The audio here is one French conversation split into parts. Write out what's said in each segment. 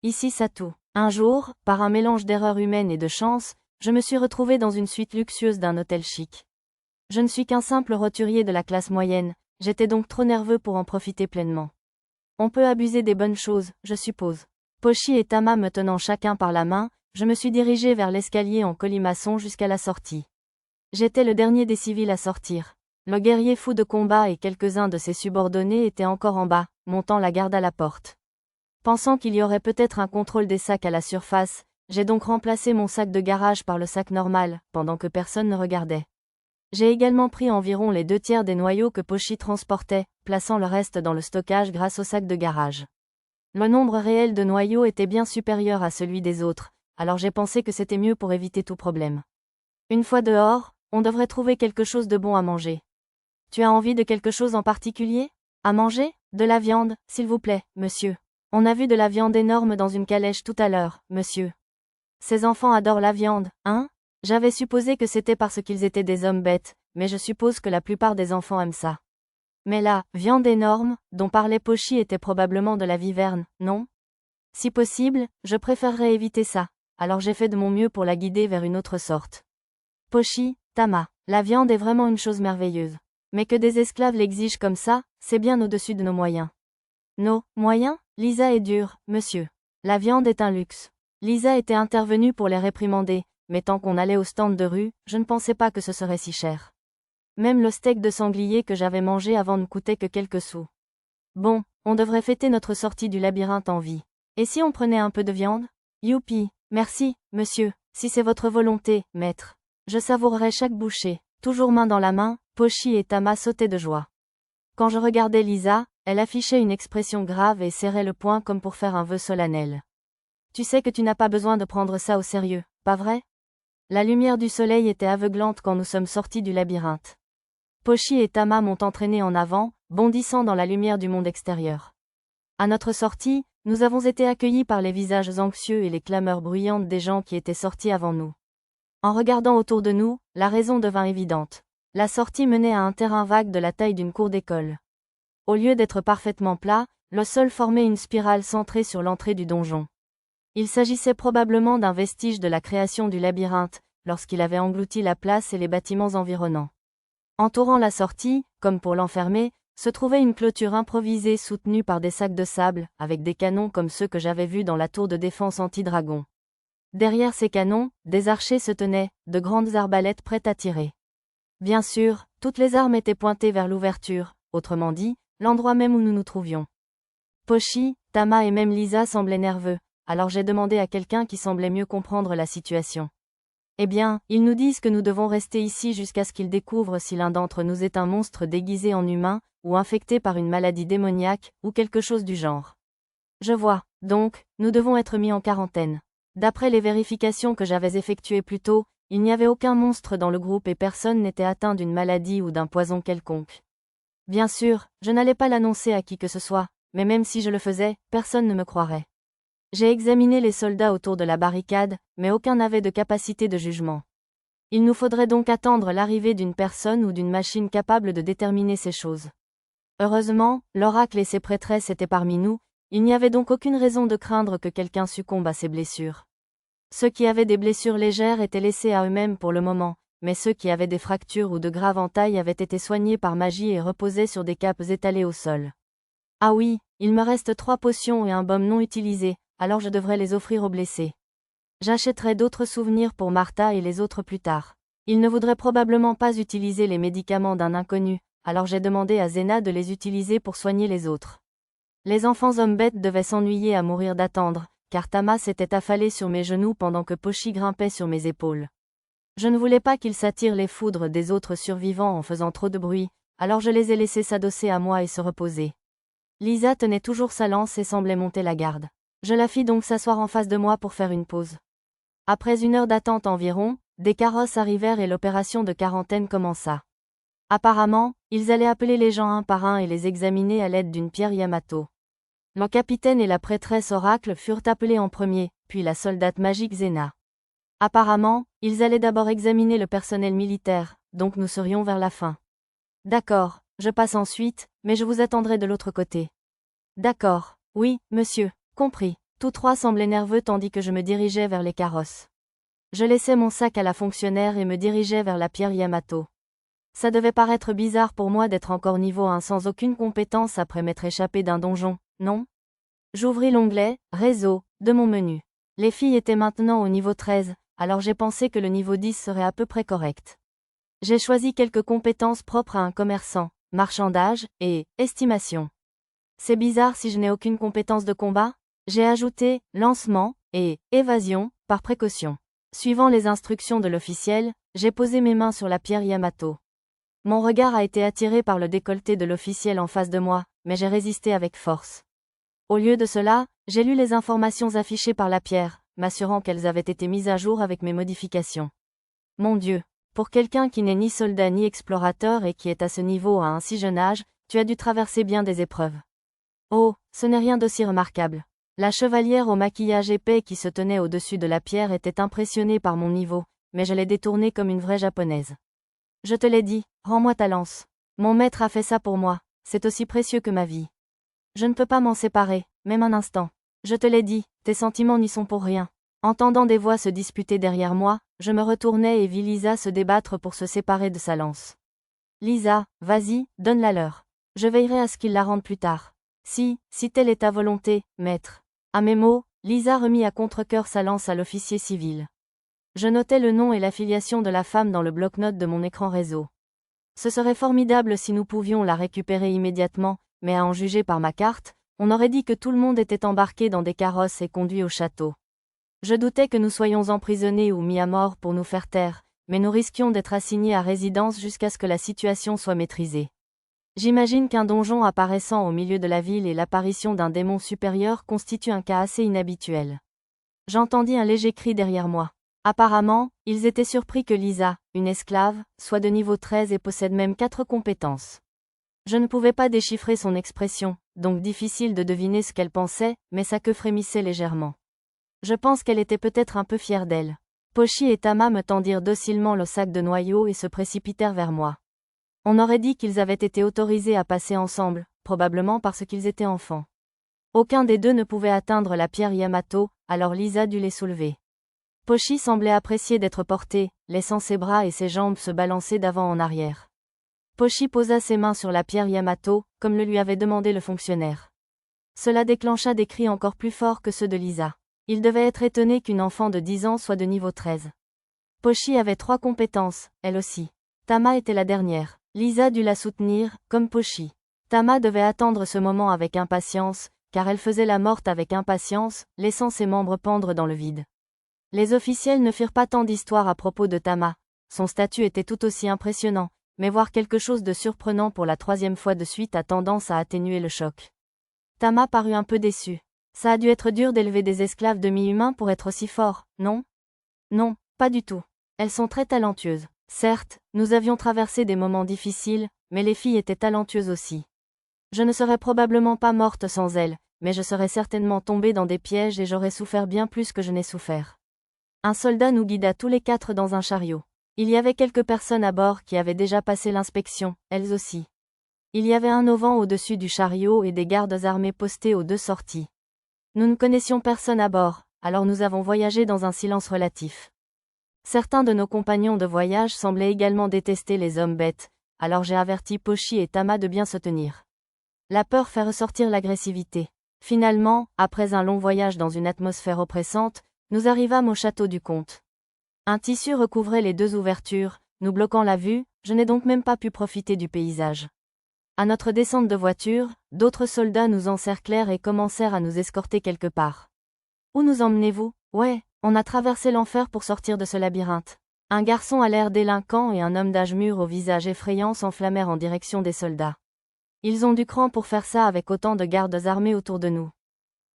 ici Satou. Un jour, par un mélange d'erreurs humaines et de chance, je me suis retrouvé dans une suite luxueuse d'un hôtel chic. Je ne suis qu'un simple roturier de la classe moyenne, j'étais donc trop nerveux pour en profiter pleinement. On peut abuser des bonnes choses, je suppose. Pochi et Tama me tenant chacun par la main, je me suis dirigé vers l'escalier en colimaçon jusqu'à la sortie. J'étais le dernier des civils à sortir. Le guerrier fou de combat et quelques-uns de ses subordonnés étaient encore en bas, montant la garde à la porte. Pensant qu'il y aurait peut-être un contrôle des sacs à la surface, j'ai donc remplacé mon sac de garage par le sac normal, pendant que personne ne regardait. J'ai également pris environ les 2/3 des noyaux que Pochi transportait, plaçant le reste dans le stockage grâce au sac de garage. Le nombre réel de noyaux était bien supérieur à celui des autres, alors j'ai pensé que c'était mieux pour éviter tout problème. Une fois dehors, on devrait trouver quelque chose de bon à manger. Tu as envie de quelque chose en particulier? À manger? De la viande, s'il vous plaît, monsieur. On a vu de la viande énorme dans une calèche tout à l'heure, monsieur. Ces enfants adorent la viande, hein? J'avais supposé que c'était parce qu'ils étaient des hommes bêtes, mais je suppose que la plupart des enfants aiment ça. Mais la viande énorme, dont parlait Pochi était probablement de la viverne, non? Si possible, je préférerais éviter ça, alors j'ai fait de mon mieux pour la guider vers une autre sorte. Pochi, Tama, la viande est vraiment une chose merveilleuse. Mais que des esclaves l'exigent comme ça, c'est bien au-dessus de nos moyens. Nos moyens? Lisa est dure, monsieur. La viande est un luxe. Lisa était intervenue pour les réprimander, mais tant qu'on allait au stand de rue, je ne pensais pas que ce serait si cher. Même le steak de sanglier que j'avais mangé avant ne coûtait que quelques sous. Bon, on devrait fêter notre sortie du labyrinthe en vie. Et si on prenait un peu de viande? Youpi, merci, monsieur, si c'est votre volonté, maître. Je savourerai chaque bouchée. Toujours main dans la main, Pochi et Tama sautaient de joie. Quand je regardais Lisa, elle affichait une expression grave et serrait le poing comme pour faire un vœu solennel. Tu sais que tu n'as pas besoin de prendre ça au sérieux, pas vrai? La lumière du soleil était aveuglante quand nous sommes sortis du labyrinthe. Pochi et Tama m'ont entraîné en avant, bondissant dans la lumière du monde extérieur. À notre sortie, nous avons été accueillis par les visages anxieux et les clameurs bruyantes des gens qui étaient sortis avant nous. En regardant autour de nous, la raison devint évidente. La sortie menait à un terrain vague de la taille d'une cour d'école. Au lieu d'être parfaitement plat, le sol formait une spirale centrée sur l'entrée du donjon. Il s'agissait probablement d'un vestige de la création du labyrinthe, lorsqu'il avait englouti la place et les bâtiments environnants. Entourant la sortie, comme pour l'enfermer, se trouvait une clôture improvisée soutenue par des sacs de sable, avec des canons comme ceux que j'avais vus dans la tour de défense anti-dragon. Derrière ces canons, des archers se tenaient, de grandes arbalètes prêtes à tirer. Bien sûr, toutes les armes étaient pointées vers l'ouverture, autrement dit, l'endroit même où nous nous trouvions. Pochi, Tama et même Lisa semblaient nerveux, alors j'ai demandé à quelqu'un qui semblait mieux comprendre la situation. Eh bien, ils nous disent que nous devons rester ici jusqu'à ce qu'ils découvrent si l'un d'entre nous est un monstre déguisé en humain, ou infecté par une maladie démoniaque, ou quelque chose du genre. Je vois, donc, nous devons être mis en quarantaine. D'après les vérifications que j'avais effectuées plus tôt, il n'y avait aucun monstre dans le groupe et personne n'était atteint d'une maladie ou d'un poison quelconque. Bien sûr, je n'allais pas l'annoncer à qui que ce soit, mais même si je le faisais, personne ne me croirait. J'ai examiné les soldats autour de la barricade, mais aucun n'avait de capacité de jugement. Il nous faudrait donc attendre l'arrivée d'une personne ou d'une machine capable de déterminer ces choses. Heureusement, l'oracle et ses prêtresses étaient parmi nous, il n'y avait donc aucune raison de craindre que quelqu'un succombe à ses blessures. Ceux qui avaient des blessures légères étaient laissés à eux-mêmes pour le moment, mais ceux qui avaient des fractures ou de graves entailles avaient été soignés par magie et reposaient sur des capes étalées au sol. Ah oui, il me reste 3 potions et un baume non utilisé, alors je devrais les offrir aux blessés. J'achèterai d'autres souvenirs pour Martha et les autres plus tard. Ils ne voudraient probablement pas utiliser les médicaments d'un inconnu, alors j'ai demandé à Zena de les utiliser pour soigner les autres. Les enfants hommes bêtes devaient s'ennuyer à mourir d'attendre, car Tama s'était affalé sur mes genoux pendant que Pochi grimpait sur mes épaules. Je ne voulais pas qu'ils s'attirent les foudres des autres survivants en faisant trop de bruit, alors je les ai laissés s'adosser à moi et se reposer. Lisa tenait toujours sa lance et semblait monter la garde. Je la fis donc s'asseoir en face de moi pour faire une pause. Après 1 heure d'attente environ, des carrosses arrivèrent et l'opération de quarantaine commença. Apparemment, ils allaient appeler les gens un par un et les examiner à l'aide d'une pierre Yamato. Le capitaine et la prêtresse oracle furent appelés en premier, puis la soldate magique Zena. Apparemment, ils allaient d'abord examiner le personnel militaire, donc nous serions vers la fin. D'accord, je passe ensuite, mais je vous attendrai de l'autre côté. D'accord, oui, monsieur, compris. Tous trois semblaient nerveux tandis que je me dirigeais vers les carrosses. Je laissais mon sac à la fonctionnaire et me dirigeais vers la pierre Yamato. Ça devait paraître bizarre pour moi d'être encore niveau 1 sans aucune compétence après m'être échappé d'un donjon, non? J'ouvris l'onglet « Réseau » de mon menu. Les filles étaient maintenant au niveau 13, alors j'ai pensé que le niveau 10 serait à peu près correct. J'ai choisi quelques compétences propres à un commerçant, marchandage et estimation. C'est bizarre si je n'ai aucune compétence de combat? J'ai ajouté lancement et évasion par précaution. Suivant les instructions de l'officiel, j'ai posé mes mains sur la pierre Yamato. Mon regard a été attiré par le décolleté de l'officiel en face de moi, mais j'ai résisté avec force. Au lieu de cela, j'ai lu les informations affichées par la pierre, m'assurant qu'elles avaient été mises à jour avec mes modifications. Mon Dieu, pour quelqu'un qui n'est ni soldat ni explorateur et qui est à ce niveau à un si jeune âge, tu as dû traverser bien des épreuves. Oh, ce n'est rien d'aussi remarquable. La chevalière au maquillage épais qui se tenait au-dessus de la pierre était impressionnée par mon niveau, mais je l'ai détournée comme une vraie japonaise. Je te l'ai dit, rends-moi ta lance. Mon maître a fait ça pour moi, c'est aussi précieux que ma vie. Je ne peux pas m'en séparer, même un instant. Je te l'ai dit, tes sentiments n'y sont pour rien. Entendant des voix se disputer derrière moi, je me retournai et vis Lisa se débattre pour se séparer de sa lance. Lisa, vas-y, donne-la leur. Je veillerai à ce qu'ils la rendent plus tard. Si telle est ta volonté, maître. À mes mots, Lisa remit à contre-cœur sa lance à l'officier civil. Je notais le nom et l'affiliation de la femme dans le bloc-notes de mon écran réseau. Ce serait formidable si nous pouvions la récupérer immédiatement, mais à en juger par ma carte, on aurait dit que tout le monde était embarqué dans des carrosses et conduit au château. Je doutais que nous soyons emprisonnés ou mis à mort pour nous faire taire, mais nous risquions d'être assignés à résidence jusqu'à ce que la situation soit maîtrisée. J'imagine qu'un donjon apparaissant au milieu de la ville et l'apparition d'un démon supérieur constituent un cas assez inhabituel. J'entendis un léger cri derrière moi. Apparemment, ils étaient surpris que Lisa, une esclave, soit de niveau 13 et possède même 4 compétences. Je ne pouvais pas déchiffrer son expression, donc difficile de deviner ce qu'elle pensait, mais sa queue frémissait légèrement. Je pense qu'elle était peut-être un peu fière d'elle. Pochi et Tama me tendirent docilement le sac de noyaux et se précipitèrent vers moi. On aurait dit qu'ils avaient été autorisés à passer ensemble, probablement parce qu'ils étaient enfants. Aucun des deux ne pouvait atteindre la pierre Yamato, alors Lisa dut les soulever. Pochi semblait apprécier d'être porté, laissant ses bras et ses jambes se balancer d'avant en arrière. Pochi posa ses mains sur la pierre Yamato, comme le lui avait demandé le fonctionnaire. Cela déclencha des cris encore plus forts que ceux de Lisa. Il devait être étonné qu'une enfant de 10 ans soit de niveau 13. Pochi avait 3 compétences, elle aussi. Tama était la dernière. Lisa dut la soutenir, comme Pochi. Tama devait attendre ce moment avec impatience, car elle faisait la morte avec impatience, laissant ses membres pendre dans le vide. Les officiels ne firent pas tant d'histoires à propos de Tama. Son statut était tout aussi impressionnant, mais voir quelque chose de surprenant pour la 3e fois de suite a tendance à atténuer le choc. Tama parut un peu déçu. Ça a dû être dur d'élever des esclaves demi-humains pour être aussi forts, non? Non, pas du tout. Elles sont très talentueuses. Certes, nous avions traversé des moments difficiles, mais les filles étaient talentueuses aussi. Je ne serais probablement pas morte sans elles, mais je serais certainement tombée dans des pièges et j'aurais souffert bien plus que je n'ai souffert. Un soldat nous guida tous les 4 dans un chariot. Il y avait quelques personnes à bord qui avaient déjà passé l'inspection, elles aussi. Il y avait un auvent au-dessus du chariot et des gardes armés postés aux 2 sorties. Nous ne connaissions personne à bord, alors nous avons voyagé dans un silence relatif. Certains de nos compagnons de voyage semblaient également détester les hommes bêtes, alors j'ai averti Pochi et Tama de bien se tenir. La peur fait ressortir l'agressivité. Finalement, après un long voyage dans une atmosphère oppressante, nous arrivâmes au château du comte. Un tissu recouvrait les 2 ouvertures, nous bloquant la vue, je n'ai donc même pas pu profiter du paysage. À notre descente de voiture, d'autres soldats nous encerclèrent et commencèrent à nous escorter quelque part. Où nous emmenez-vous? Ouais, on a traversé l'enfer pour sortir de ce labyrinthe. Un garçon à l'air délinquant et un homme d'âge mûr au visage effrayant s'enflammèrent en direction des soldats. Ils ont du cran pour faire ça avec autant de gardes armés autour de nous.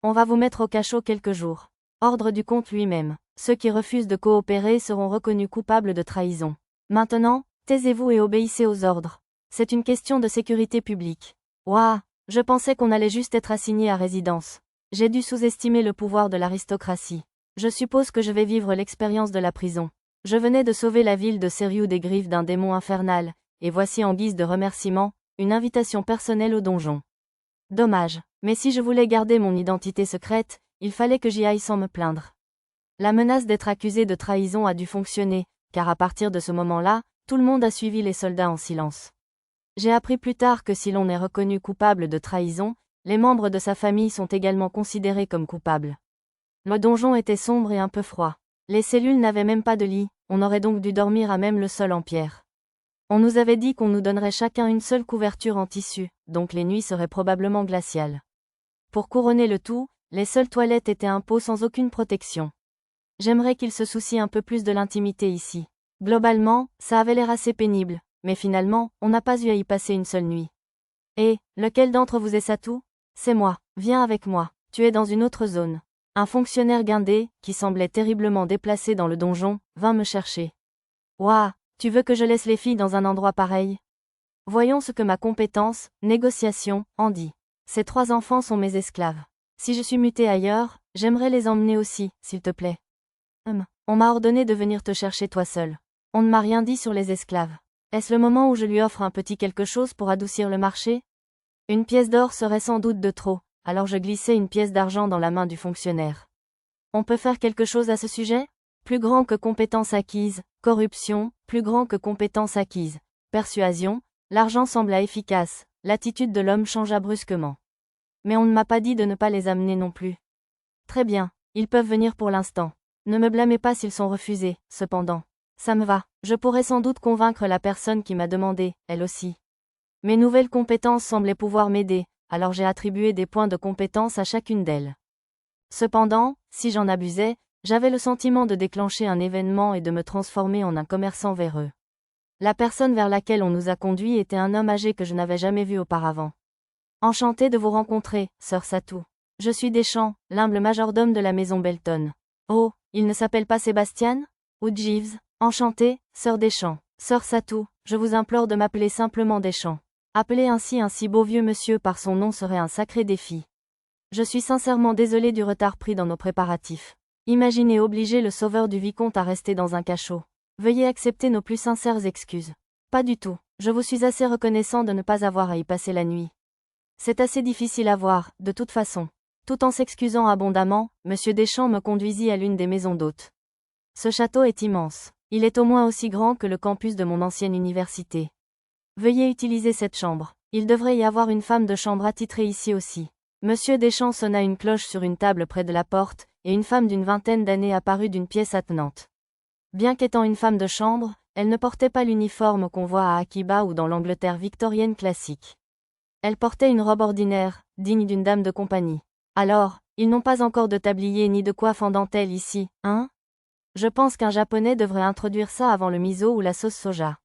On va vous mettre au cachot quelques jours. Ordre du comte lui-même. Ceux qui refusent de coopérer seront reconnus coupables de trahison. Maintenant, taisez-vous et obéissez aux ordres. C'est une question de sécurité publique. Ouah, je pensais qu'on allait juste être assigné à résidence. J'ai dû sous-estimer le pouvoir de l'aristocratie. Je suppose que je vais vivre l'expérience de la prison. Je venais de sauver la ville de Seriou des griffes d'un démon infernal, et voici en guise de remerciement, une invitation personnelle au donjon. Dommage, mais si je voulais garder mon identité secrète, il fallait que j'y aille sans me plaindre. La menace d'être accusé de trahison a dû fonctionner, car à partir de ce moment-là, tout le monde a suivi les soldats en silence. J'ai appris plus tard que si l'on est reconnu coupable de trahison, les membres de sa famille sont également considérés comme coupables. Le donjon était sombre et un peu froid. Les cellules n'avaient même pas de lit, on aurait donc dû dormir à même le sol en pierre. On nous avait dit qu'on nous donnerait chacun une seule couverture en tissu, donc les nuits seraient probablement glaciales. Pour couronner le tout, les seules toilettes étaient un pot sans aucune protection. J'aimerais qu'ils se soucient un peu plus de l'intimité ici. Globalement, ça avait l'air assez pénible, mais finalement, on n'a pas eu à y passer une seule nuit. Et, lequel d'entre vous est Satou? C'est moi, viens avec moi, tu es dans une autre zone. Un fonctionnaire guindé, qui semblait terriblement déplacé dans le donjon, vint me chercher. Ouah, tu veux que je laisse les filles dans un endroit pareil? Voyons ce que ma compétence, négociation, en dit. Ces 3 enfants sont mes esclaves. Si je suis muté ailleurs, j'aimerais les emmener aussi, s'il te plaît. On m'a ordonné de venir te chercher toi seul. On ne m'a rien dit sur les esclaves. Est-ce le moment où je lui offre un petit quelque chose pour adoucir le marché? Une pièce d'or serait sans doute de trop, alors je glissai une pièce d'argent dans la main du fonctionnaire. On peut faire quelque chose à ce sujet? Plus grand que compétence acquise, corruption, plus grand que compétence acquise, persuasion, l'argent sembla efficace, l'attitude de l'homme changea brusquement. Mais on ne m'a pas dit de ne pas les amener non plus. Très bien, ils peuvent venir pour l'instant. Ne me blâmez pas s'ils sont refusés, cependant. Ça me va, je pourrais sans doute convaincre la personne qui m'a demandé, elle aussi. Mes nouvelles compétences semblaient pouvoir m'aider, alors j'ai attribué des points de compétence à chacune d'elles. Cependant, si j'en abusais, j'avais le sentiment de déclencher un événement et de me transformer en un commerçant véreux. La personne vers laquelle on nous a conduits était un homme âgé que je n'avais jamais vu auparavant. Enchanté de vous rencontrer, sœur Satou. Je suis Deschamps, l'humble majordome de la maison Belton. Oh, il ne s'appelle pas Sébastien? Ou Jeeves? Enchanté, sœur Deschamps. Sœur Satou, je vous implore de m'appeler simplement Deschamps. Appeler ainsi un si beau vieux monsieur par son nom serait un sacré défi. Je suis sincèrement désolé du retard pris dans nos préparatifs. Imaginez obliger le sauveur du vicomte à rester dans un cachot. Veuillez accepter nos plus sincères excuses. Pas du tout, je vous suis assez reconnaissant de ne pas avoir à y passer la nuit. C'est assez difficile à voir, de toute façon. Tout en s'excusant abondamment, monsieur Deschamps me conduisit à l'une des maisons d'hôtes. Ce château est immense. Il est au moins aussi grand que le campus de mon ancienne université. Veuillez utiliser cette chambre. Il devrait y avoir une femme de chambre attitrée ici aussi. Monsieur Deschamps sonna une cloche sur une table près de la porte, et une femme d'une vingtaine d'années apparut d'une pièce attenante. Bien qu'étant une femme de chambre, elle ne portait pas l'uniforme qu'on voit à Akiba ou dans l'Angleterre victorienne classique. Elle portait une robe ordinaire, digne d'une dame de compagnie. Alors, ils n'ont pas encore de tablier ni de coiffe en dentelle ici, hein? Je pense qu'un japonais devrait introduire ça avant le miso ou la sauce soja.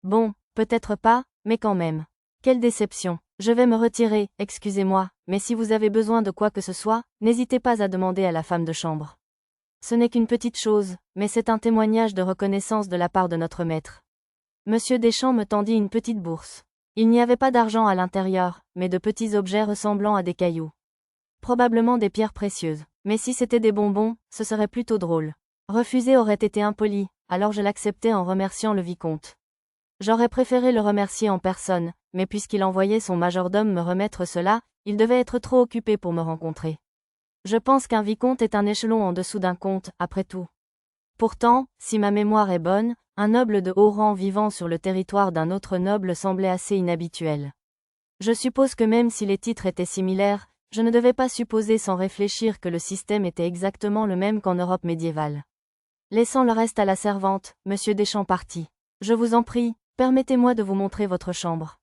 Bon, peut-être pas, mais quand même. Quelle déception. Je vais me retirer, excusez-moi, mais si vous avez besoin de quoi que ce soit, n'hésitez pas à demander à la femme de chambre. Ce n'est qu'une petite chose, mais c'est un témoignage de reconnaissance de la part de notre maître. Monsieur Deschamps me tendit une petite bourse. Il n'y avait pas d'argent à l'intérieur, mais de petits objets ressemblant à des cailloux. Probablement des pierres précieuses. Mais si c'était des bonbons, ce serait plutôt drôle. Refuser aurait été impoli, alors je l'acceptais en remerciant le vicomte. J'aurais préféré le remercier en personne, mais puisqu'il envoyait son majordome me remettre cela, il devait être trop occupé pour me rencontrer. Je pense qu'un vicomte est un échelon en dessous d'un comte, après tout. Pourtant, si ma mémoire est bonne, un noble de haut rang vivant sur le territoire d'un autre noble semblait assez inhabituel. Je suppose que même si les titres étaient similaires, je ne devais pas supposer sans réfléchir que le système était exactement le même qu'en Europe médiévale. Laissant le reste à la servante, monsieur Deschamps partit. Je vous en prie, permettez-moi de vous montrer votre chambre.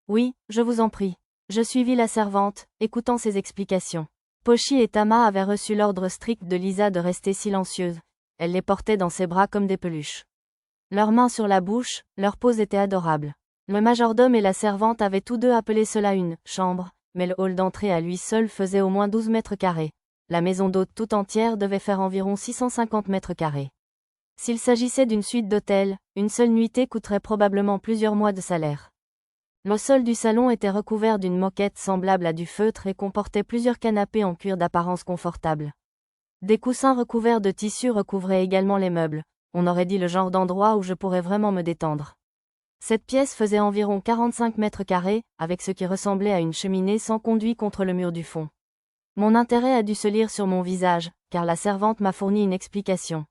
Oui, je vous en prie. Je suivis la servante, écoutant ses explications. Pochi et Tama avaient reçu l'ordre strict de Lisa de rester silencieuses. Elle les portait dans ses bras comme des peluches. Leurs mains sur la bouche, leur pose était adorable. Le majordome et la servante avaient tous deux appelé cela une « chambre », mais le hall d'entrée à lui seul faisait au moins 12 mètres carrés. La maison d'hôte tout entière devait faire environ 650 mètres carrés. S'il s'agissait d'une suite d'hôtels, une seule nuitée coûterait probablement plusieurs mois de salaire. Le sol du salon était recouvert d'une moquette semblable à du feutre et comportait plusieurs canapés en cuir d'apparence confortable. Des coussins recouverts de tissu recouvraient également les meubles. On aurait dit le genre d'endroit où je pourrais vraiment me détendre. Cette pièce faisait environ 45 mètres carrés, avec ce qui ressemblait à une cheminée sans conduit contre le mur du fond. Mon intérêt a dû se lire sur mon visage, car la servante m'a fourni une explication.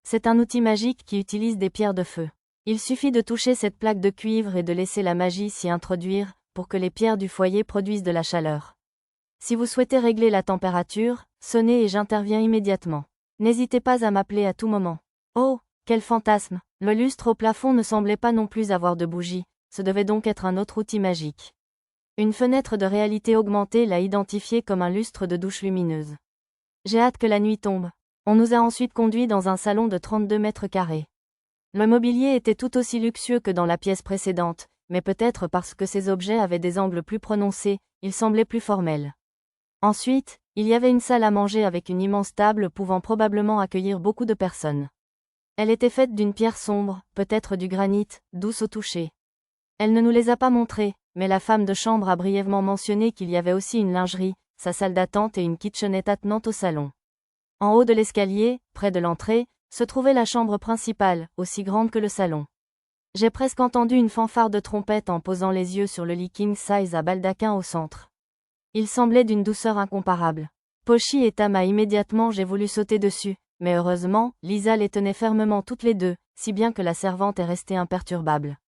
C'est un outil magique qui utilise des pierres de feu. Il suffit de toucher cette plaque de cuivre et de laisser la magie s'y introduire, pour que les pierres du foyer produisent de la chaleur. Si vous souhaitez régler la température, sonnez et j'interviens immédiatement. N'hésitez pas à m'appeler à tout moment. Oh, quel fantasme! Le lustre au plafond ne semblait pas non plus avoir de bougie, ce devait donc être un autre outil magique. Une fenêtre de réalité augmentée l'a identifié comme un lustre de douche lumineuse. J'ai hâte que la nuit tombe. On nous a ensuite conduits dans un salon de 32 mètres carrés. Le mobilier était tout aussi luxueux que dans la pièce précédente, mais peut-être parce que ces objets avaient des angles plus prononcés, ils semblaient plus formels. Ensuite, il y avait une salle à manger avec une immense table pouvant probablement accueillir beaucoup de personnes. Elle était faite d'une pierre sombre, peut-être du granit, douce au toucher. Elle ne nous les a pas montrées, mais la femme de chambre a brièvement mentionné qu'il y avait aussi une lingerie, sa salle d'attente et une kitchenette attenante au salon. En haut de l'escalier, près de l'entrée, se trouvait la chambre principale, aussi grande que le salon. J'ai presque entendu une fanfare de trompette en posant les yeux sur le lit king size à baldaquin au centre. Il semblait d'une douceur incomparable. Pochi et Tama immédiatement j'ai voulu sauter dessus, mais heureusement, Lisa les tenait fermement toutes les deux, si bien que la servante est restée imperturbable.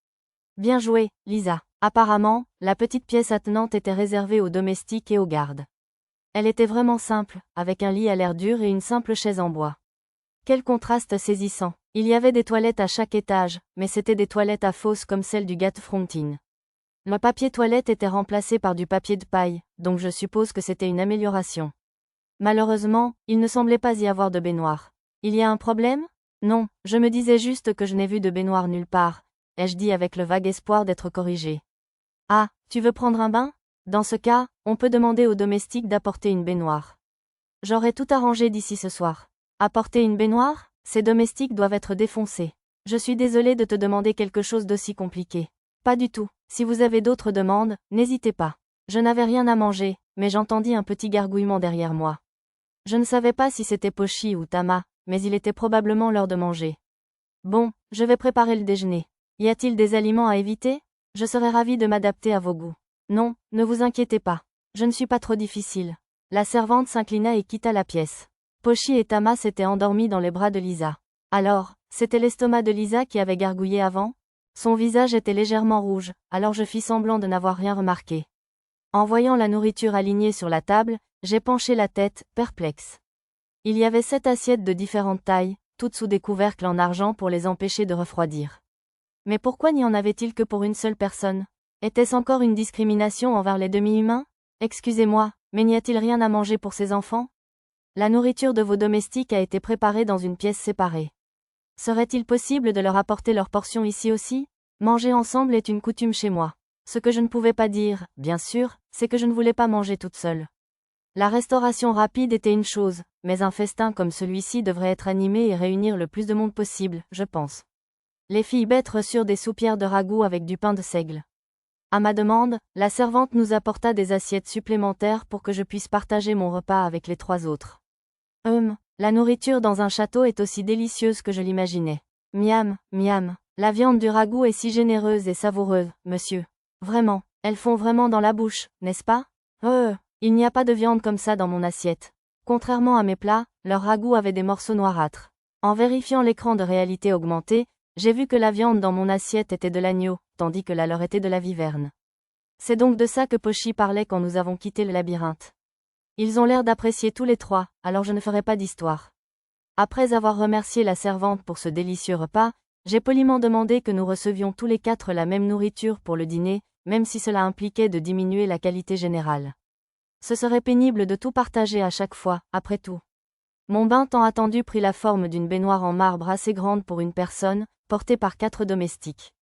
Bien joué, Lisa. Apparemment, la petite pièce attenante était réservée aux domestiques et aux gardes. Elle était vraiment simple, avec un lit à l'air dur et une simple chaise en bois. Quel contraste saisissant. Il y avait des toilettes à chaque étage, mais c'étaient des toilettes à fosse comme celle du Gatfrontin. Le papier toilette était remplacé par du papier de paille, donc je suppose que c'était une amélioration. Malheureusement, il ne semblait pas y avoir de baignoire. Il y a un problème? Non, je me disais juste que je n'ai vu de baignoire nulle part, ai-je dit avec le vague espoir d'être corrigé. Ah, tu veux prendre un bain? Dans ce cas, on peut demander aux domestiques d'apporter une baignoire. J'aurai tout arrangé d'ici ce soir. Apporter une baignoire? Ces domestiques doivent être défoncés. Je suis désolée de te demander quelque chose d'aussi compliqué. Pas du tout. Si vous avez d'autres demandes, n'hésitez pas. Je n'avais rien à manger, mais j'entendis un petit gargouillement derrière moi. Je ne savais pas si c'était Pochi ou Tama, mais il était probablement l'heure de manger. Bon, je vais préparer le déjeuner. Y a-t-il des aliments à éviter? Je serais ravie de m'adapter à vos goûts. Non, ne vous inquiétez pas. Je ne suis pas trop difficile. La servante s'inclina et quitta la pièce. Pochi et Tama s'étaient endormis dans les bras de Lisa. Alors, c'était l'estomac de Lisa qui avait gargouillé avant? Son visage était légèrement rouge, alors je fis semblant de n'avoir rien remarqué. En voyant la nourriture alignée sur la table, j'ai penché la tête, perplexe. Il y avait 7 assiettes de différentes tailles, toutes sous des couvercles en argent pour les empêcher de refroidir. Mais pourquoi n'y en avait-il que pour une seule personne? Était-ce encore une discrimination envers les demi-humains? Excusez-moi, mais n'y a-t-il rien à manger pour ces enfants? La nourriture de vos domestiques a été préparée dans une pièce séparée. Serait-il possible de leur apporter leur portion ici aussi? Manger ensemble est une coutume chez moi. Ce que je ne pouvais pas dire, bien sûr, c'est que je ne voulais pas manger toute seule. La restauration rapide était une chose, mais un festin comme celui-ci devrait être animé et réunir le plus de monde possible, je pense. Les filles bêtes reçurent des soupières de ragoût avec du pain de seigle. À ma demande, la servante nous apporta des assiettes supplémentaires pour que je puisse partager mon repas avec les 3 autres. La nourriture dans un château est aussi délicieuse que je l'imaginais. Miam, miam, la viande du ragoût est si généreuse et savoureuse, monsieur. Vraiment, elles font vraiment dans la bouche, n'est-ce pas? Il n'y a pas de viande comme ça dans mon assiette. Contrairement à mes plats, leur ragoût avait des morceaux noirâtres. En vérifiant l'écran de réalité augmentée, j'ai vu que la viande dans mon assiette était de l'agneau, tandis que la leur était de la viverne. C'est donc de ça que Pochi parlait quand nous avons quitté le labyrinthe. Ils ont l'air d'apprécier tous les 3, alors je ne ferai pas d'histoire. Après avoir remercié la servante pour ce délicieux repas, j'ai poliment demandé que nous recevions tous les 4 la même nourriture pour le dîner, même si cela impliquait de diminuer la qualité générale. Ce serait pénible de tout partager à chaque fois, après tout. Mon bain tant attendu prit la forme d'une baignoire en marbre assez grande pour une personne, portée par 4 domestiques.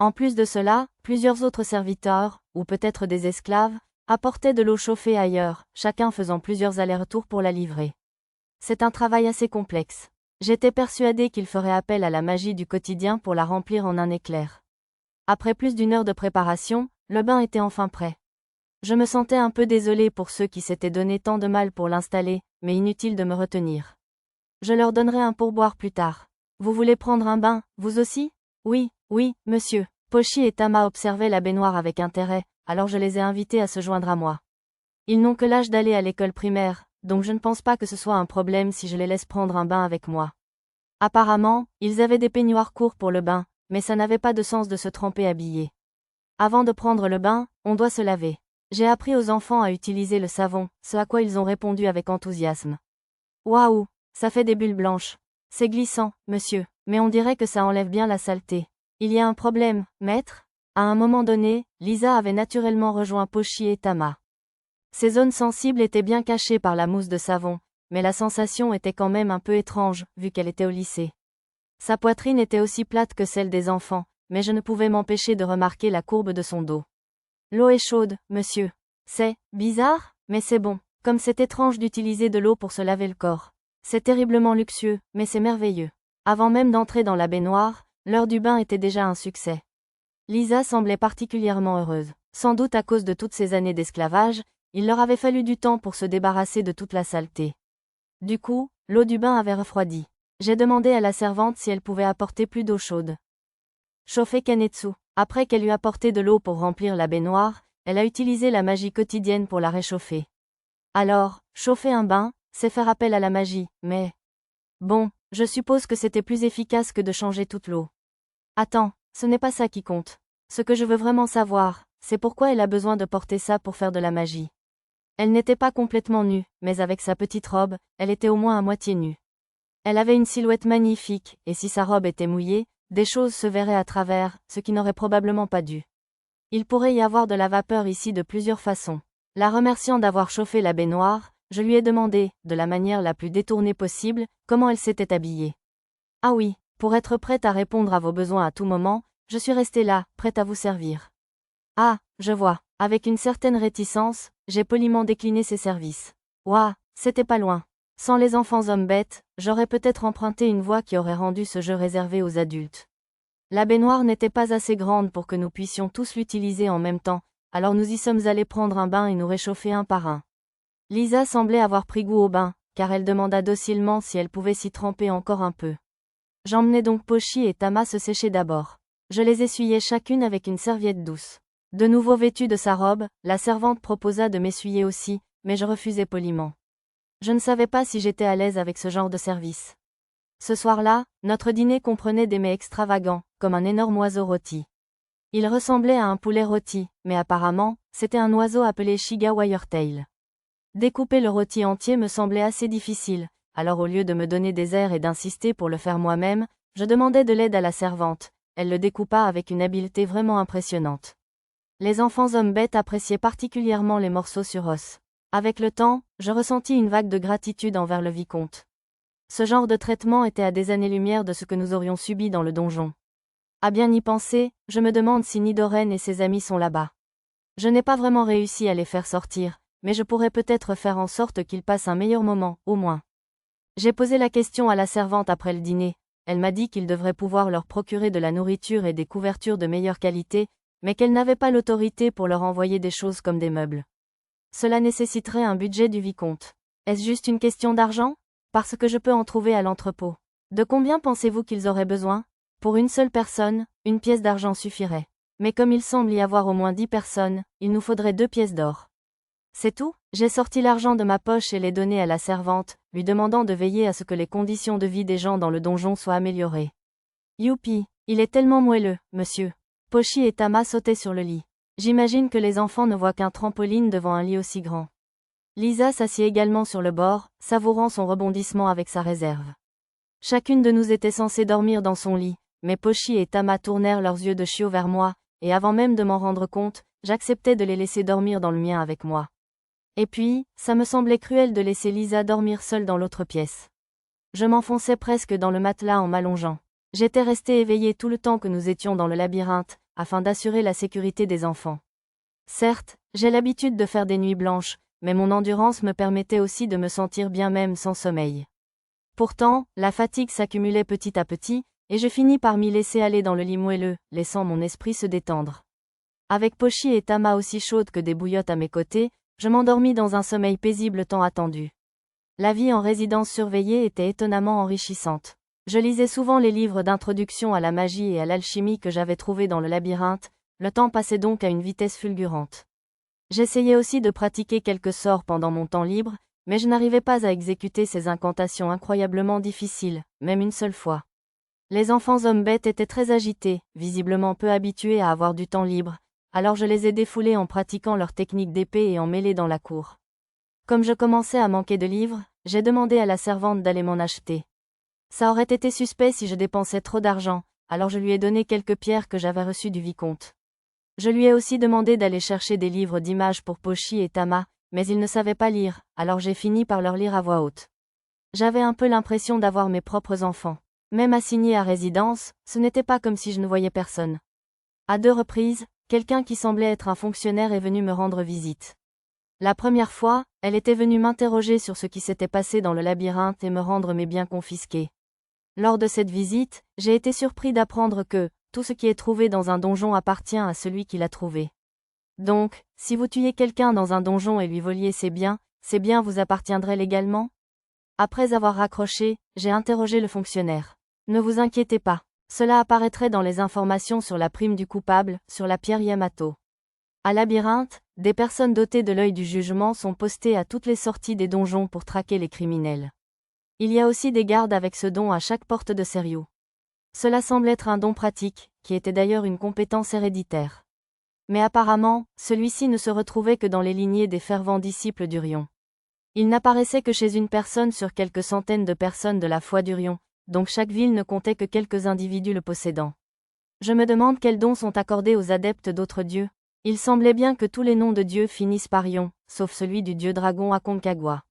En plus de cela, plusieurs autres serviteurs, ou peut-être des esclaves, apportaient de l'eau chauffée ailleurs, chacun faisant plusieurs allers-retours pour la livrer. C'est un travail assez complexe. J'étais persuadée qu'il ferait appel à la magie du quotidien pour la remplir en un éclair. Après plus d'1 heure de préparation, le bain était enfin prêt. Je me sentais un peu désolée pour ceux qui s'étaient donné tant de mal pour l'installer, mais inutile de me retenir. Je leur donnerai un pourboire plus tard. Vous voulez prendre un bain, vous aussi? Oui, monsieur. Pochi et Tama observaient la baignoire avec intérêt, alors je les ai invités à se joindre à moi. Ils n'ont que l'âge d'aller à l'école primaire, donc je ne pense pas que ce soit un problème si je les laisse prendre un bain avec moi. Apparemment, ils avaient des peignoirs courts pour le bain, mais ça n'avait pas de sens de se tremper habillés. Avant de prendre le bain, on doit se laver. J'ai appris aux enfants à utiliser le savon, ce à quoi ils ont répondu avec enthousiasme. Waouh, ça fait des bulles blanches. C'est glissant, monsieur, mais on dirait que ça enlève bien la saleté. Il y a un problème, maître? À un moment donné, Lisa avait naturellement rejoint Pochi et Tama. Ces zones sensibles étaient bien cachées par la mousse de savon, mais la sensation était quand même un peu étrange, vu qu'elle était au lycée. Sa poitrine était aussi plate que celle des enfants, mais je ne pouvais m'empêcher de remarquer la courbe de son dos. L'eau est chaude, monsieur. C'est bizarre, mais c'est bon. Comme c'est étrange d'utiliser de l'eau pour se laver le corps. C'est terriblement luxueux, mais c'est merveilleux. Avant même d'entrer dans la baignoire, l'heure du bain était déjà un succès. Lisa semblait particulièrement heureuse. Sans doute à cause de toutes ces années d'esclavage, il leur avait fallu du temps pour se débarrasser de toute la saleté. Du coup, l'eau du bain avait refroidi. J'ai demandé à la servante si elle pouvait apporter plus d'eau chaude. Chauffer Kanetsu. Après qu'elle eut apporté de l'eau pour remplir la baignoire, elle a utilisé la magie quotidienne pour la réchauffer. Alors, chauffer un bain, c'est faire appel à la magie, mais... Bon, je suppose que c'était plus efficace que de changer toute l'eau. Attends, ce n'est pas ça qui compte. Ce que je veux vraiment savoir, c'est pourquoi elle a besoin de porter ça pour faire de la magie. Elle n'était pas complètement nue, mais avec sa petite robe, elle était au moins à moitié nue. Elle avait une silhouette magnifique, et si sa robe était mouillée, des choses se verraient à travers, ce qui n'aurait probablement pas dû. Il pourrait y avoir de la vapeur ici de plusieurs façons. La remerciant d'avoir chauffé la baignoire, je lui ai demandé, de la manière la plus détournée possible, comment elle s'était habillée. Ah oui, pour être prête à répondre à vos besoins à tout moment, je suis restée là, prête à vous servir. Ah, je vois. Avec une certaine réticence, j'ai poliment décliné ses services. Ouah, c'était pas loin. Sans les enfants hommes bêtes, j'aurais peut-être emprunté une voie qui aurait rendu ce jeu réservé aux adultes. La baignoire n'était pas assez grande pour que nous puissions tous l'utiliser en même temps, alors nous y sommes allés prendre un bain et nous réchauffer un par un. Lisa semblait avoir pris goût au bain, car elle demanda docilement si elle pouvait s'y tremper encore un peu. J'emmenai donc Pochi et Tama se sécher d'abord. Je les essuyai chacune avec une serviette douce. De nouveau vêtue de sa robe, la servante proposa de m'essuyer aussi, mais je refusai poliment. Je ne savais pas si j'étais à l'aise avec ce genre de service. Ce soir-là, notre dîner comprenait des mets extravagants, comme un énorme oiseau rôti. Il ressemblait à un poulet rôti, mais apparemment, c'était un oiseau appelé Shiga Wiretail. Découper le rôti entier me semblait assez difficile, alors au lieu de me donner des airs et d'insister pour le faire moi-même, je demandai de l'aide à la servante. Elle le découpa avec une habileté vraiment impressionnante. Les enfants hommes bêtes appréciaient particulièrement les morceaux sur os. Avec le temps, je ressentis une vague de gratitude envers le vicomte. Ce genre de traitement était à des années-lumière de ce que nous aurions subi dans le donjon. À bien y penser, je me demande si Nidoren et ses amis sont là-bas. Je n'ai pas vraiment réussi à les faire sortir, mais je pourrais peut-être faire en sorte qu'ils passent un meilleur moment, au moins. J'ai posé la question à la servante après le dîner. Elle m'a dit qu'il devrait pouvoir leur procurer de la nourriture et des couvertures de meilleure qualité, mais qu'elle n'avait pas l'autorité pour leur envoyer des choses comme des meubles. Cela nécessiterait un budget du vicomte. Est-ce juste une question d'argent? Parce que je peux en trouver à l'entrepôt. De combien pensez-vous qu'ils auraient besoin? Pour une seule personne, une pièce d'argent suffirait. Mais comme il semble y avoir au moins 10 personnes, il nous faudrait 2 pièces d'or. C'est tout? J'ai sorti l'argent de ma poche et l'ai donné à la servante, lui demandant de veiller à ce que les conditions de vie des gens dans le donjon soient améliorées. Youpi, il est tellement moelleux, monsieur. Pochi et Tama sautaient sur le lit. J'imagine que les enfants ne voient qu'un trampoline devant un lit aussi grand. Lisa s'assit également sur le bord, savourant son rebondissement avec sa réserve. Chacune de nous était censée dormir dans son lit, mais Pochi et Tama tournèrent leurs yeux de chiot vers moi, et avant même de m'en rendre compte, j'acceptais de les laisser dormir dans le mien avec moi. Et puis, ça me semblait cruel de laisser Lisa dormir seule dans l'autre pièce. Je m'enfonçais presque dans le matelas en m'allongeant. J'étais restée éveillée tout le temps que nous étions dans le labyrinthe, afin d'assurer la sécurité des enfants. Certes, j'ai l'habitude de faire des nuits blanches, mais mon endurance me permettait aussi de me sentir bien même sans sommeil. Pourtant, la fatigue s'accumulait petit à petit, et je finis par m'y laisser aller dans le lit moelleux, laissant mon esprit se détendre. Avec Pochi et Tama aussi chaudes que des bouillottes à mes côtés, je m'endormis dans un sommeil paisible tant attendu. La vie en résidence surveillée était étonnamment enrichissante. Je lisais souvent les livres d'introduction à la magie et à l'alchimie que j'avais trouvés dans le labyrinthe, le temps passait donc à une vitesse fulgurante. J'essayais aussi de pratiquer quelques sorts pendant mon temps libre, mais je n'arrivais pas à exécuter ces incantations incroyablement difficiles, même une seule fois. Les enfants hommes-bêtes étaient très agités, visiblement peu habitués à avoir du temps libre, alors je les ai défoulés en pratiquant leur technique d'épée et en mêlée dans la cour. Comme je commençais à manquer de livres, j'ai demandé à la servante d'aller m'en acheter. Ça aurait été suspect si je dépensais trop d'argent, alors je lui ai donné quelques pierres que j'avais reçues du vicomte. Je lui ai aussi demandé d'aller chercher des livres d'images pour Pochi et Tama, mais ils ne savaient pas lire, alors j'ai fini par leur lire à voix haute. J'avais un peu l'impression d'avoir mes propres enfants. Même assignée à résidence, ce n'était pas comme si je ne voyais personne. À 2 reprises, quelqu'un qui semblait être un fonctionnaire est venu me rendre visite. La première fois, elle était venue m'interroger sur ce qui s'était passé dans le labyrinthe et me rendre mes biens confisqués. Lors de cette visite, j'ai été surpris d'apprendre que tout ce qui est trouvé dans un donjon appartient à celui qui l'a trouvé. Donc, si vous tuiez quelqu'un dans un donjon et lui voliez ses biens vous appartiendraient légalement? Après avoir raccroché, j'ai interrogé le fonctionnaire. Ne vous inquiétez pas. Cela apparaîtrait dans les informations sur la prime du coupable, sur la pierre Yamato. À Labyrinthe, des personnes dotées de l'œil du jugement sont postées à toutes les sorties des donjons pour traquer les criminels. Il y a aussi des gardes avec ce don à chaque porte de Seiryu. Cela semble être un don pratique, qui était d'ailleurs une compétence héréditaire. Mais apparemment, celui-ci ne se retrouvait que dans les lignées des fervents disciples d'Urion. Il n'apparaissait que chez une personne sur quelques centaines de personnes de la foi d'Urion, donc chaque ville ne comptait que quelques individus le possédant. Je me demande quels dons sont accordés aux adeptes d'autres dieux. Il semblait bien que tous les noms de dieux finissent par Ion, sauf celui du dieu dragon Aconcagua.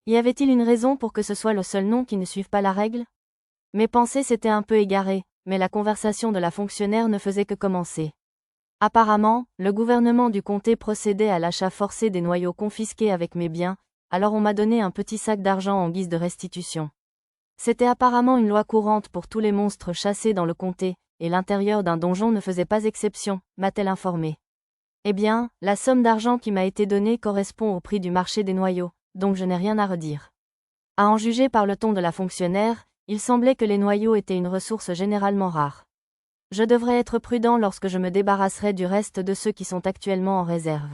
Y avait-il une raison pour que ce soit le seul nom qui ne suive pas la règle? Mes pensées s'étaient un peu égarées, mais la conversation de la fonctionnaire ne faisait que commencer. Apparemment, le gouvernement du comté procédait à l'achat forcé des noyaux confisqués avec mes biens, alors on m'a donné un petit sac d'argent en guise de restitution. C'était apparemment une loi courante pour tous les monstres chassés dans le comté, et l'intérieur d'un donjon ne faisait pas exception, m'a-t-elle informé. Eh bien, la somme d'argent qui m'a été donnée correspond au prix du marché des noyaux, donc je n'ai rien à redire. À en juger par le ton de la fonctionnaire, il semblait que les noyaux étaient une ressource généralement rare. Je devrais être prudent lorsque je me débarrasserai du reste de ceux qui sont actuellement en réserve.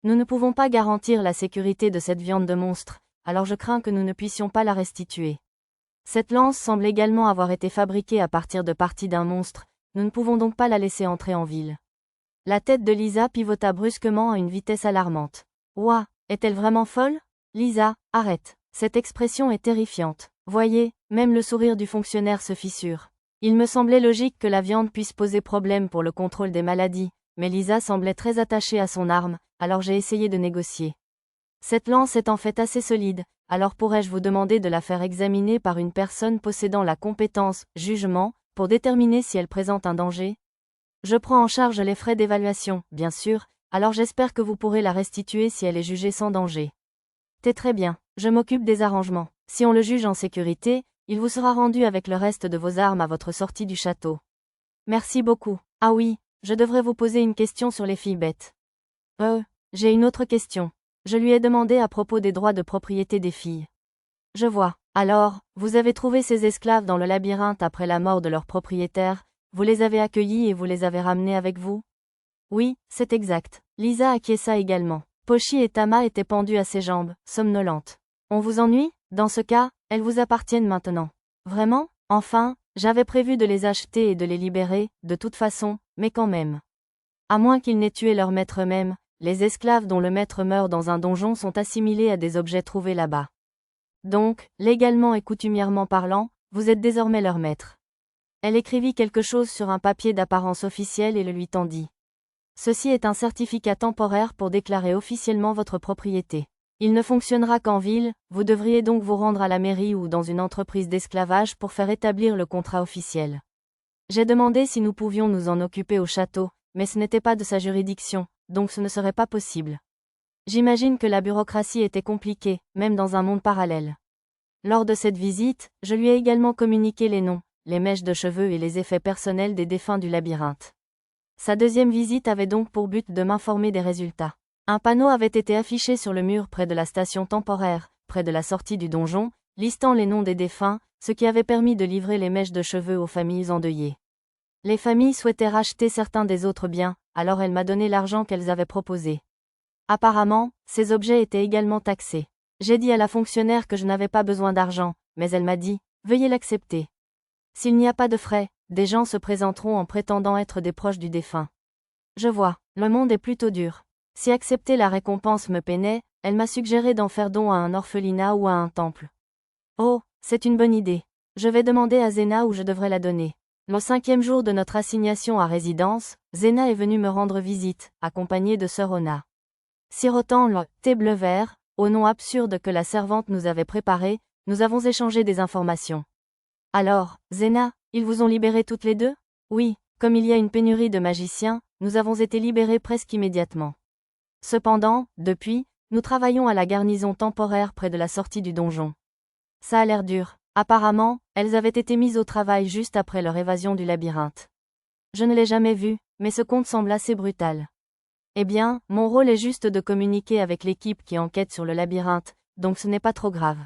Nous ne pouvons pas garantir la sécurité de cette viande de monstre, alors je crains que nous ne puissions pas la restituer. Cette lance semble également avoir été fabriquée à partir de parties d'un monstre, nous ne pouvons donc pas la laisser entrer en ville. La tête de Lisa pivota brusquement à une vitesse alarmante. Ouah, est-elle vraiment folle? Lisa, arrête. Cette expression est terrifiante. Voyez, même le sourire du fonctionnaire se fissure. Il me semblait logique que la viande puisse poser problème pour le contrôle des maladies, mais Lisa semblait très attachée à son arme, alors j'ai essayé de négocier. Cette lance est en fait assez solide, alors pourrais-je vous demander de la faire examiner par une personne possédant la compétence « jugement » pour déterminer si elle présente un danger? Je prends en charge les frais d'évaluation, bien sûr, alors j'espère que vous pourrez la restituer si elle est jugée sans danger. C'est très bien, je m'occupe des arrangements. Si on le juge en sécurité, il vous sera rendu avec le reste de vos armes à votre sortie du château. Merci beaucoup. Ah oui, je devrais vous poser une question sur les filles bêtes. J'ai une autre question. Je lui ai demandé à propos des droits de propriété des filles. Je vois. Alors, vous avez trouvé ces esclaves dans le labyrinthe après la mort de leur propriétaire, vous les avez accueillis et vous les avez ramenés avec vous? Oui, c'est exact. Lisa acquiesça également. Pochi et Tama étaient pendus à ses jambes, somnolentes. On vous ennuie? Dans ce cas, elles vous appartiennent maintenant. Vraiment? Enfin, j'avais prévu de les acheter et de les libérer, de toute façon, mais quand même. À moins qu'ils n'aient tué leur maître eux-mêmes, les esclaves dont le maître meurt dans un donjon sont assimilés à des objets trouvés là-bas. Donc, légalement et coutumièrement parlant, vous êtes désormais leur maître. Elle écrivit quelque chose sur un papier d'apparence officielle et le lui tendit. Ceci est un certificat temporaire pour déclarer officiellement votre propriété. Il ne fonctionnera qu'en ville, vous devriez donc vous rendre à la mairie ou dans une entreprise d'esclavage pour faire établir le contrat officiel. J'ai demandé si nous pouvions nous en occuper au château, mais ce n'était pas de sa juridiction, donc ce ne serait pas possible. J'imagine que la bureaucratie était compliquée, même dans un monde parallèle. Lors de cette visite, je lui ai également communiqué les noms, les mèches de cheveux et les effets personnels des défunts du labyrinthe. Sa deuxième visite avait donc pour but de m'informer des résultats. Un panneau avait été affiché sur le mur près de la station temporaire, près de la sortie du donjon, listant les noms des défunts, ce qui avait permis de livrer les mèches de cheveux aux familles endeuillées. Les familles souhaitaient racheter certains des autres biens, alors elle m'a donné l'argent qu'elles avaient proposé. Apparemment, ces objets étaient également taxés. J'ai dit à la fonctionnaire que je n'avais pas besoin d'argent, mais elle m'a dit, veuillez l'accepter. S'il n'y a pas de frais, des gens se présenteront en prétendant être des proches du défunt. Je vois, le monde est plutôt dur. Si accepter la récompense me peinait, elle m'a suggéré d'en faire don à un orphelinat ou à un temple. Oh, c'est une bonne idée. Je vais demander à Zena où je devrais la donner. Le 5e jour de notre assignation à résidence, Zena est venue me rendre visite, accompagnée de sœur Ona. Sirotant le thé bleu vert, au nom absurde que la servante nous avait préparé, nous avons échangé des informations. Alors, Zena, ils vous ont libérés toutes les deux? Oui, comme il y a une pénurie de magiciens, nous avons été libérés presque immédiatement. Cependant, depuis, nous travaillons à la garnison temporaire près de la sortie du donjon. Ça a l'air dur. Apparemment, elles avaient été mises au travail juste après leur évasion du labyrinthe. Je ne l'ai jamais vu, mais ce conte semble assez brutal. Eh bien, mon rôle est juste de communiquer avec l'équipe qui enquête sur le labyrinthe, donc ce n'est pas trop grave.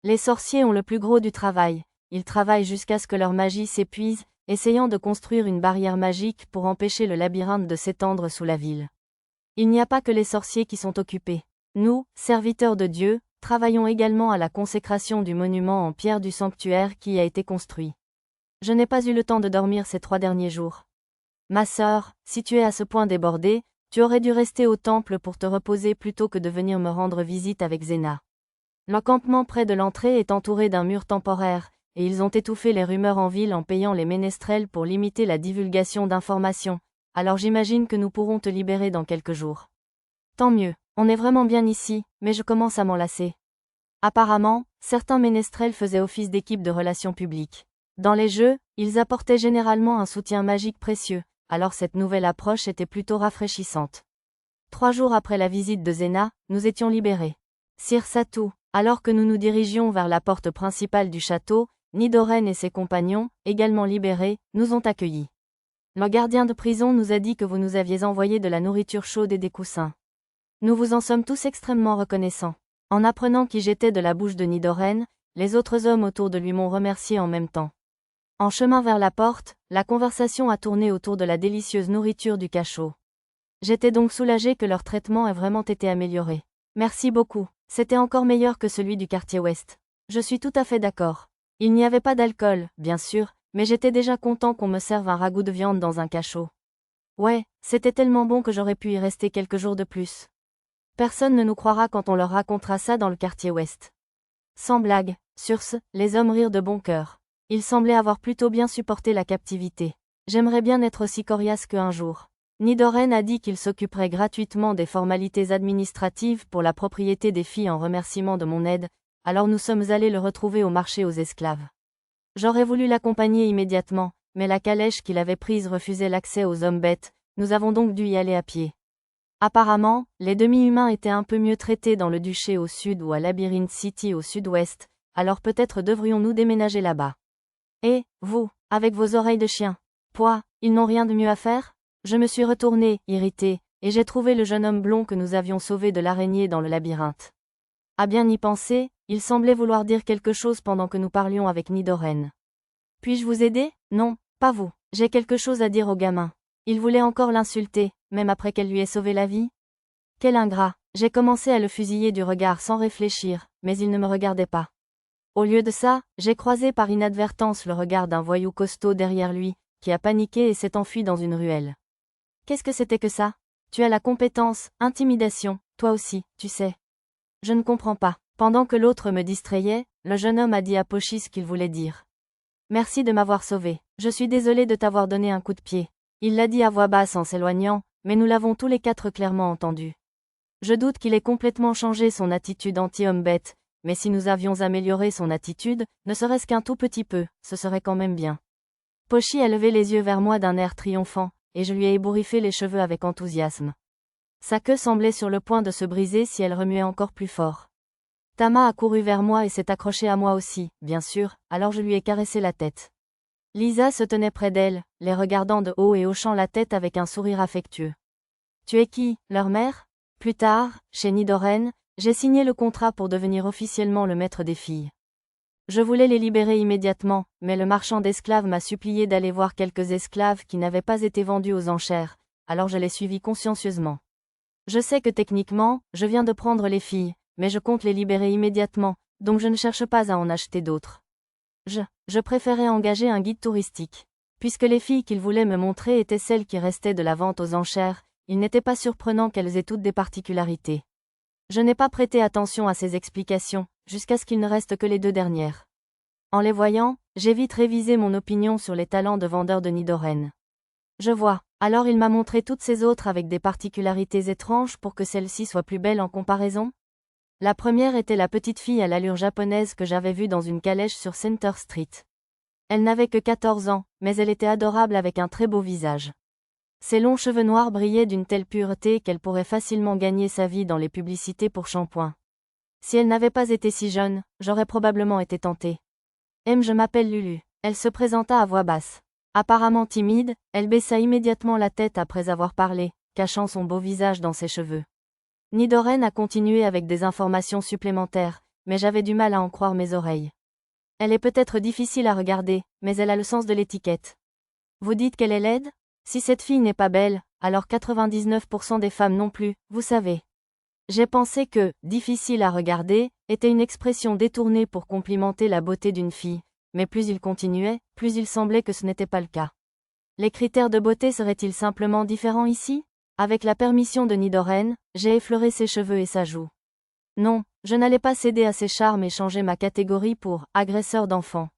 Les sorciers ont le plus gros du travail, ils travaillent jusqu'à ce que leur magie s'épuise, essayant de construire une barrière magique pour empêcher le labyrinthe de s'étendre sous la ville. Il n'y a pas que les sorciers qui sont occupés. Nous, serviteurs de Dieu, travaillons également à la consécration du monument en pierre du sanctuaire qui a été construit. Je n'ai pas eu le temps de dormir ces 3 derniers jours. Ma sœur, si tu es à ce point débordée, tu aurais dû rester au temple pour te reposer plutôt que de venir me rendre visite avec Zena. Le campement près de l'entrée est entouré d'un mur temporaire, et ils ont étouffé les rumeurs en ville en payant les ménestrels pour limiter la divulgation d'informations, alors j'imagine que nous pourrons te libérer dans quelques jours. Tant mieux, on est vraiment bien ici, mais je commence à m'en lasser. Apparemment, certains ménestrels faisaient office d'équipe de relations publiques. Dans les jeux, ils apportaient généralement un soutien magique précieux, alors cette nouvelle approche était plutôt rafraîchissante. 3 jours après la visite de Zena, nous étions libérés. Sir Satou, alors que nous nous dirigions vers la porte principale du château, Nidoren et ses compagnons, également libérés, nous ont accueillis. Le gardien de prison nous a dit que vous nous aviez envoyé de la nourriture chaude et des coussins. Nous vous en sommes tous extrêmement reconnaissants. En apprenant qui j'étais de la bouche de Nidoren, les autres hommes autour de lui m'ont remercié en même temps. En chemin vers la porte, la conversation a tourné autour de la délicieuse nourriture du cachot. J'étais donc soulagée que leur traitement ait vraiment été amélioré. Merci beaucoup, c'était encore meilleur que celui du quartier ouest. Je suis tout à fait d'accord. Il n'y avait pas d'alcool, bien sûr, mais j'étais déjà content qu'on me serve un ragoût de viande dans un cachot. Ouais, c'était tellement bon que j'aurais pu y rester quelques jours de plus. Personne ne nous croira quand on leur racontera ça dans le quartier ouest. Sans blague, sur ce, les hommes rirent de bon cœur. Ils semblaient avoir plutôt bien supporté la captivité. J'aimerais bien être aussi coriace qu'un jour. Nidoren a dit qu'il s'occuperait gratuitement des formalités administratives pour la propriété des filles en remerciement de mon aide, alors nous sommes allés le retrouver au marché aux esclaves. J'aurais voulu l'accompagner immédiatement, mais la calèche qu'il avait prise refusait l'accès aux hommes bêtes, nous avons donc dû y aller à pied. Apparemment, les demi-humains étaient un peu mieux traités dans le duché au sud ou à Labyrinth City au sud-ouest, alors peut-être devrions-nous déménager là-bas. Et, vous, avec vos oreilles de chien, ils n'ont rien de mieux à faire? Je me suis retournée, irritée, et j'ai trouvé le jeune homme blond que nous avions sauvé de l'araignée dans le labyrinthe. À bien y penser, il semblait vouloir dire quelque chose pendant que nous parlions avec Nidoren. Puis-je vous aider? Non, pas vous. J'ai quelque chose à dire au gamin. Il voulait encore l'insulter, même après qu'elle lui ait sauvé la vie. Quel ingrat. J'ai commencé à le fusiller du regard sans réfléchir, mais il ne me regardait pas. Au lieu de ça, j'ai croisé par inadvertance le regard d'un voyou costaud derrière lui, qui a paniqué et s'est enfui dans une ruelle. Qu'est-ce que c'était que ça? Tu as la compétence, intimidation, toi aussi, tu sais. Je ne comprends pas. Pendant que l'autre me distrayait, le jeune homme a dit à Pochi ce qu'il voulait dire. Merci de m'avoir sauvé. Je suis désolé de t'avoir donné un coup de pied. Il l'a dit à voix basse en s'éloignant, mais nous l'avons tous les 4 clairement entendu. Je doute qu'il ait complètement changé son attitude anti-homme bête, mais si nous avions amélioré son attitude, ne serait-ce qu'un tout petit peu, ce serait quand même bien. Pochi a levé les yeux vers moi d'un air triomphant, et je lui ai ébouriffé les cheveux avec enthousiasme. Sa queue semblait sur le point de se briser si elle remuait encore plus fort. Tama a couru vers moi et s'est accrochée à moi aussi, bien sûr, alors je lui ai caressé la tête. Lisa se tenait près d'elle, les regardant de haut et hochant la tête avec un sourire affectueux. Tu es qui, leur mère? Plus tard, chez Nidoren, j'ai signé le contrat pour devenir officiellement le maître des filles. Je voulais les libérer immédiatement, mais le marchand d'esclaves m'a supplié d'aller voir quelques esclaves qui n'avaient pas été vendus aux enchères, alors je les suivis consciencieusement. Je sais que techniquement, je viens de prendre les filles, mais je compte les libérer immédiatement, donc je ne cherche pas à en acheter d'autres. Je préférais engager un guide touristique. Puisque les filles qu'il voulait me montrer étaient celles qui restaient de la vente aux enchères, il n'était pas surprenant qu'elles aient toutes des particularités. Je n'ai pas prêté attention à ces explications, jusqu'à ce qu'il ne reste que les deux dernières. En les voyant, j'ai vite révisé mon opinion sur les talents de vendeur de Nidoren. Je vois, alors il m'a montré toutes ces autres avec des particularités étranges pour que celle-ci soit plus belle en comparaison? La première était la petite fille à l'allure japonaise que j'avais vue dans une calèche sur Center Street. Elle n'avait que 14 ans, mais elle était adorable avec un très beau visage. Ses longs cheveux noirs brillaient d'une telle pureté qu'elle pourrait facilement gagner sa vie dans les publicités pour shampoing. Si elle n'avait pas été si jeune, j'aurais probablement été tentée. Je m'appelle Lulu. Elle se présenta à voix basse. Apparemment timide, elle baissa immédiatement la tête après avoir parlé, cachant son beau visage dans ses cheveux. Nidoren a continué avec des informations supplémentaires, mais j'avais du mal à en croire mes oreilles. Elle est peut-être difficile à regarder, mais elle a le sens de l'étiquette. Vous dites qu'elle est laide? Si cette fille n'est pas belle, alors 99% des femmes non plus, vous savez. J'ai pensé que « difficile à regarder » était une expression détournée pour complimenter la beauté d'une fille, mais plus il continuait, plus il semblait que ce n'était pas le cas. Les critères de beauté seraient-ils simplement différents ici? Avec la permission de Nidoren, j'ai effleuré ses cheveux et sa joue. Non, je n'allais pas céder à ses charmes et changer ma catégorie pour « agresseur d'enfants ».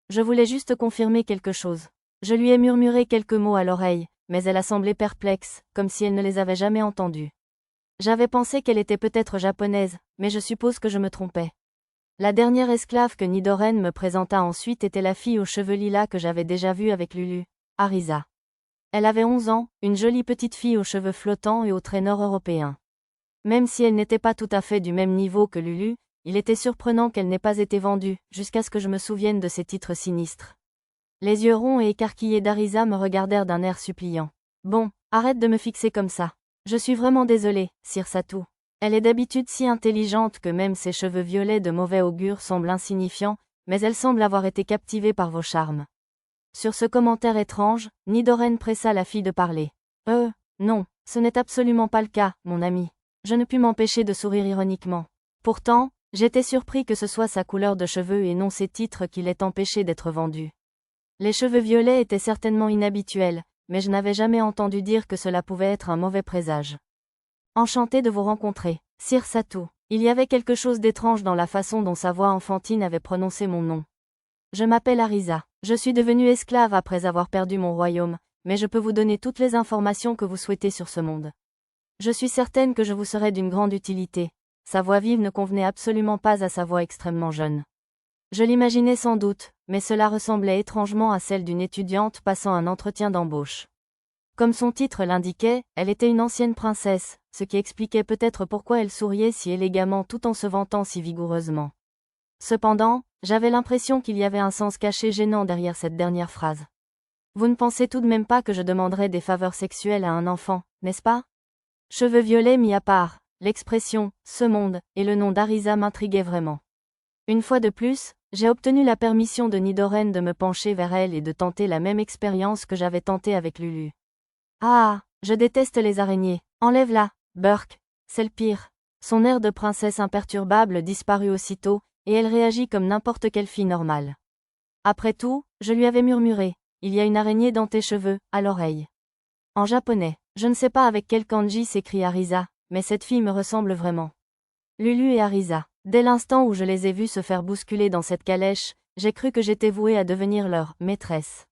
Je voulais juste confirmer quelque chose. Je lui ai murmuré quelques mots à l'oreille, mais elle a semblé perplexe, comme si elle ne les avait jamais entendus. J'avais pensé qu'elle était peut-être japonaise, mais je suppose que je me trompais. La dernière esclave que Nidoren me présenta ensuite était la fille aux cheveux lilas que j'avais déjà vue avec Lulu, Arisa. Elle avait 11 ans, une jolie petite fille aux cheveux flottants et aux traits nord-européens. Même si elle n'était pas tout à fait du même niveau que Lulu, il était surprenant qu'elle n'ait pas été vendue, jusqu'à ce que je me souvienne de ses titres sinistres. Les yeux ronds et écarquillés d'Arisa me regardèrent d'un air suppliant. Bon, arrête de me fixer comme ça. Je suis vraiment désolée, Sir Satou. Elle est d'habitude si intelligente que même ses cheveux violets de mauvais augure semblent insignifiants, mais elle semble avoir été captivée par vos charmes. Sur ce commentaire étrange, Nidoren pressa la fille de parler. Non, ce n'est absolument pas le cas, mon ami. Je ne pus m'empêcher de sourire ironiquement. Pourtant, j'étais surpris que ce soit sa couleur de cheveux et non ses titres qui l'aient empêché d'être vendu. Les cheveux violets étaient certainement inhabituels, mais je n'avais jamais entendu dire que cela pouvait être un mauvais présage. Enchanté de vous rencontrer, Sir Satou. Il y avait quelque chose d'étrange dans la façon dont sa voix enfantine avait prononcé mon nom. Je m'appelle Arisa. Je suis devenue esclave après avoir perdu mon royaume, mais je peux vous donner toutes les informations que vous souhaitez sur ce monde. Je suis certaine que je vous serai d'une grande utilité. Sa voix vive ne convenait absolument pas à sa voix extrêmement jeune. Je l'imaginais sans doute, mais cela ressemblait étrangement à celle d'une étudiante passant un entretien d'embauche. Comme son titre l'indiquait, elle était une ancienne princesse, ce qui expliquait peut-être pourquoi elle souriait si élégamment tout en se vantant si vigoureusement. Cependant, j'avais l'impression qu'il y avait un sens caché gênant derrière cette dernière phrase. Vous ne pensez tout de même pas que je demanderais des faveurs sexuelles à un enfant, n'est-ce pas? Cheveux violets mis à part, l'expression « ce monde » et le nom d'Arisa m'intriguaient vraiment. Une fois de plus, j'ai obtenu la permission de Nidoren de me pencher vers elle et de tenter la même expérience que j'avais tentée avec Lulu. Ah, je déteste les araignées, enlève-la, Burke, c'est le pire. Son air de princesse imperturbable disparut aussitôt, et elle réagit comme n'importe quelle fille normale. Après tout, je lui avais murmuré, il y a une araignée dans tes cheveux, à l'oreille. En japonais, je ne sais pas avec quel kanji s'écrit Arisa, mais cette fille me ressemble vraiment. Lulu et Arisa. Dès l'instant où je les ai vus se faire bousculer dans cette calèche, j'ai cru que j'étais vouée à devenir leur maîtresse.